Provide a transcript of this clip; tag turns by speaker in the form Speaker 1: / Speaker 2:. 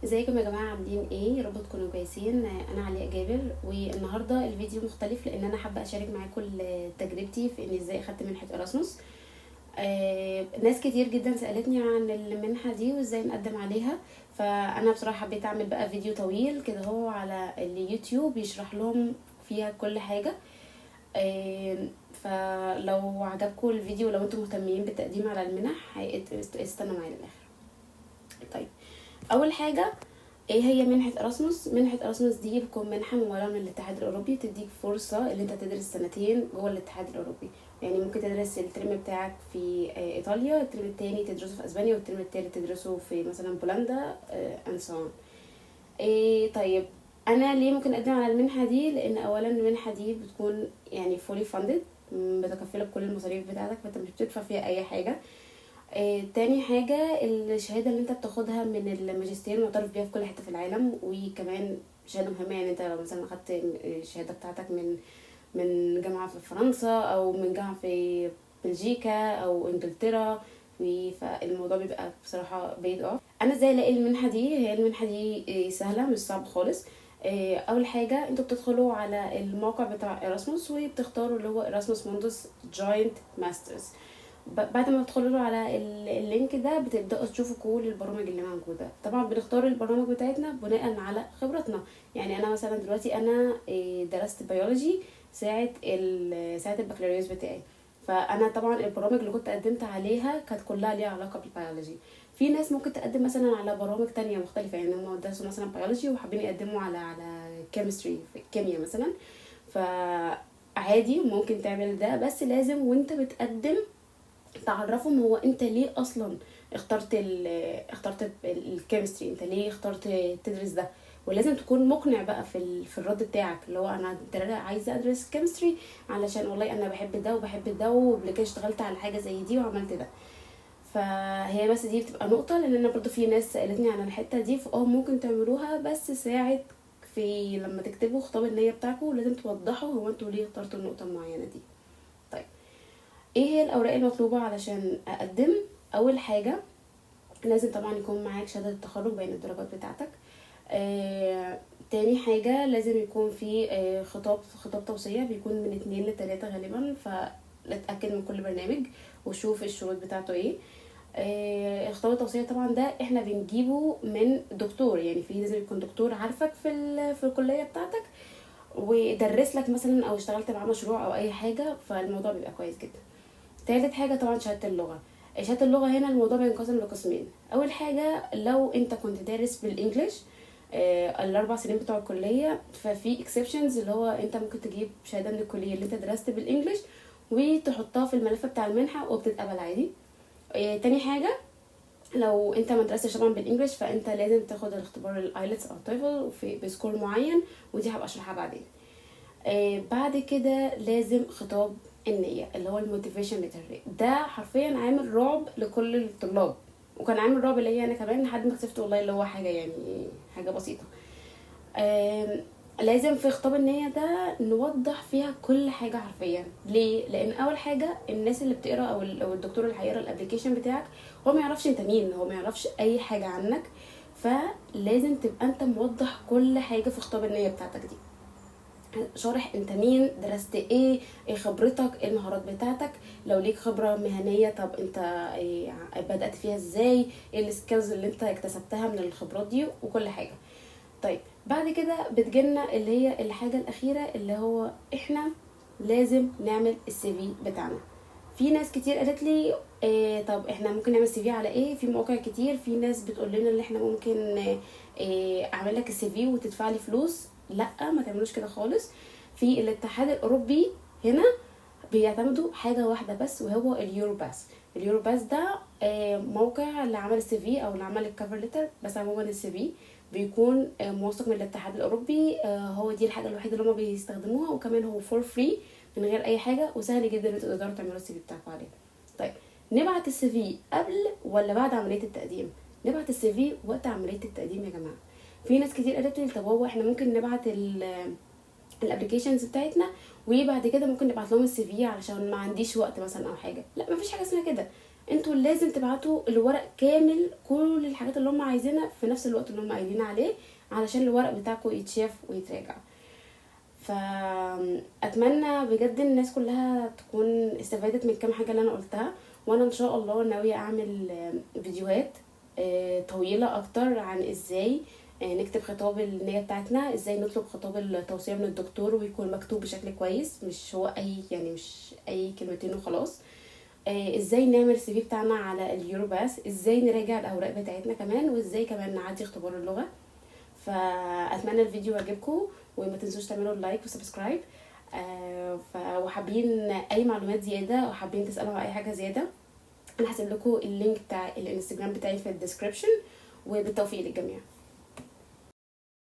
Speaker 1: ازيكم يا جماعه؟ عاملين ايه؟ يا رب تكونوا كويسين. انا علياء جابر، والنهارده الفيديو مختلف لان انا حابه اشارك معاكم تجربتي في اني ازاي اخدت منحه اراسموس. ناس كتير جدا سالتني عن المنحه دي وازاي نقدم عليها، فانا بصراحه حبيت اعمل بقى فيديو طويل كده هو على اليوتيوب يشرح لهم فيها كل حاجه. فلو عجبكم الفيديو، لو انتم مهتمين بالتقديم على المنح استنوا معايا للاخر. طيب، اول حاجه، ايه هي منحة اراسموس؟ منحة اراسموس دي بتكون منحة ممولة من الاتحاد الاوروبي، بتديك فرصة ان انت تدرس سنتين جوه الاتحاد الاوروبي. يعني ممكن تدرس الترم بتاعك في ايطاليا، الترم التاني تدرسه في اسبانيا، والترم التالت تدرسه في مثلا بولندا and so on. طيب، انا ليه ممكن اقدم على المنحة دي؟ لان اولا المنحة دي بتكون يعني fully funded، بتكفلك كل المصاريف بتاعتك، فانت مش بتدفع فيها اي حاجة. تاني حاجة، الشهادة اللي انت بتاخدها من الماجستير معترف بيها في كل حتة في العالم، وكمان شهادة مهمة. يعني انت لو مثلا اخدت الشهادة بتاعتك من جامعة في فرنسا او من جامعة في بلجيكا او انجلترا، فالموضوع بيبقى بصراحة بيد اوف. انا ازاي الاقي المنحة دي؟ هي المنحة دي سهلة، مش صعب خالص. اول حاجة، انتوا بتدخلوا على الموقع بتاع اراسموس وبتختاروا اللي هو اراسموس موندوس جوينت ماسترز. بعد ما بتدخلوا على اللينك ده بتبداوا تشوفوا كل البرامج اللي موجوده. طبعا بنختار البرامج بتاعتنا بناء على خبرتنا. يعني انا مثلا دلوقتي انا درست بيولوجي ساعه البكالوريوس بتاعي، فانا طبعا البرامج اللي كنت قدمت عليها كانت كلها ليها علاقه بالبيولوجي. في ناس ممكن تقدم مثلا على برامج تانية مختلفه، يعني هم درسوا مثلا بيولوجي وحابين يقدموا على كيمستري، في الكيمياء مثلا. فعادي ممكن تعمل ده، بس لازم وانت بتقدم تعرفهم هو انت ليه اصلا اخترت الكيمستري، انت ليه اخترت تدرس ده. ولازم تكون مقنع بقى في الرد بتاعك، اللي هو انا عايزه ادرس كيمستري علشان والله انا بحب ده وبحب ده، وقبل كده اشتغلت على حاجه زي دي وعملت ده. فهي بس دي بتبقى نقطه، لان انا برضو في ناس سالتني عن الحته دي، ممكن تعملوها، بس ساعه في لما تكتبوا خطاب النيه بتاعكم لازم توضحوا هو انتوا ليه اخترتوا النقطه المعينه دي. طيب، ايه هي الاوراق المطلوبه علشان اقدم؟ اول حاجه، لازم طبعا يكون معاك شهاده التخرج بين الدرجات بتاعتك. تاني حاجه، لازم يكون في خطاب توصيه، بيكون من 2 ل3 غالبا، فاتاكد من كل برنامج وشوف الشروط بتاعته ايه. خطاب التوصيه طبعا ده احنا بنجيبه من دكتور، يعني لازم يكون دكتور عارفك في الكليه بتاعتك ودرس لك مثلا او اشتغلت معاه مشروع او اي حاجه، فالموضوع بيبقى كويس جدا. تالت حاجة طبعا شهادة اللغة. شهادة اللغة هنا الموضوع بينقسم لقسمين. أول حاجة، لو أنت كنت دارس بالإنجليش ال4 سنين بتوع الكلية، ففي exceptions اللي هو أنت ممكن تجيب شهادة من الكلية اللي أنت درست بالإنجليش وتحطها في الملف بتاع المنحة وبتتقبل عادي. تاني حاجة، لو انت ما درستش طبعا بالانجلش، فانت لازم تاخد الاختبار الايلتس او تويفل بسكور معين، ودي هبقى اشرحها بعدين. بعد كده لازم خطاب النية اللي هو الموتيفيشن ليتر. ده حرفيا عامل رعب لكل الطلاب، وكان عامل رعب ليا انا كمان لحد ما اكتشفت والله اللي هو حاجة يعني حاجة بسيطة. آم، لازم في خطاب النية ده نوضح فيها كل حاجة حرفيا. ليه؟ لان اول حاجة الناس اللي بتقرا او الدكتور اللي هيقرا الابليكيشن بتاعك هو ما يعرفش انت مين، هو ما يعرفش اي حاجة عنك، فلازم تبقى انت موضح كل حاجة في خطاب النية بتاعتك دي، شارح انت مين، درست ايه خبرتك، ايه المهارات بتاعتك، لو ليك خبرة مهنية طب انت إيه بدأت فيها ازاي، ايه السكيلز اللي انت اكتسبتها من الخبرات دي وكل حاجة. طيب، بعد كده بتجيلنا اللي هي الحاجة الأخيرة اللي هو احنا لازم نعمل السي في بتاعنا. في ناس كتير قالت لي طب احنا ممكن نعمل سي في على ايه؟ في مواقع كتير، في ناس بتقول لنا ان احنا ممكن اعمل لك السي في وتدفع لي فلوس. لا، ما تعملوش كده خالص. في الاتحاد الاوروبي هنا بيعتمدوا حاجه واحده بس، وهو اليورو باس. اليورو باس ده موقع لعمل السي في او لعمل الكفر ليتر، بس عموما السي في بيكون موثق من الاتحاد الاوروبي. هو دي الحاجه الوحيده اللي هم بيستخدموها، وكمان هو فور فري من غير اي حاجه، وسهل جدا ان تقدروا تعملوا السي في بتاعكم عليه. طيب، نبعت السي في قبل ولا بعد عمليه التقديم؟ نبعت السي في وقت عمليه التقديم يا جماعه. في ناس كتير قالت لي طب هو احنا ممكن نبعت الابلكيشنز بتاعتنا وبعد كده ممكن نبعت لهم السي في علشان ما عنديش وقت مثلا او حاجه؟ لا، ما فيش حاجه اسمها كده. انتوا لازم تبعتوا الورق كامل، كل الحاجات اللي هم عايزينها في نفس الوقت اللي هم قايلين عليه، علشان الورق بتاعكم يتشاف ويتراجع. فاتمنى بجد الناس كلها تكون استفادت من كام حاجه اللي انا قلتها. وانا ان شاء الله ناويه اعمل فيديوهات طويله اكتر عن ازاي نكتب خطاب النية بتاعتنا، ازاي نطلب خطاب التوصية من الدكتور ويكون مكتوب بشكل كويس، مش هو مش اي كلمتين وخلاص. ازاي نعمل السي في بتاعنا على اليوروباس، ازاي نراجع الاوراق بتاعتنا كمان، وازاي كمان نعدي اختبار اللغة. فاتمنى الفيديو يعجبكم، وما تنسوش تعملوا لايك وسبسكرايب. وحابين اي معلومات زياده، وحابين تسالوا على اي حاجه زياده، انا هسيب لكم اللينك بتاع الانستجرام بتاعي في الديسكريبشن. وبالتوفيق للجميع.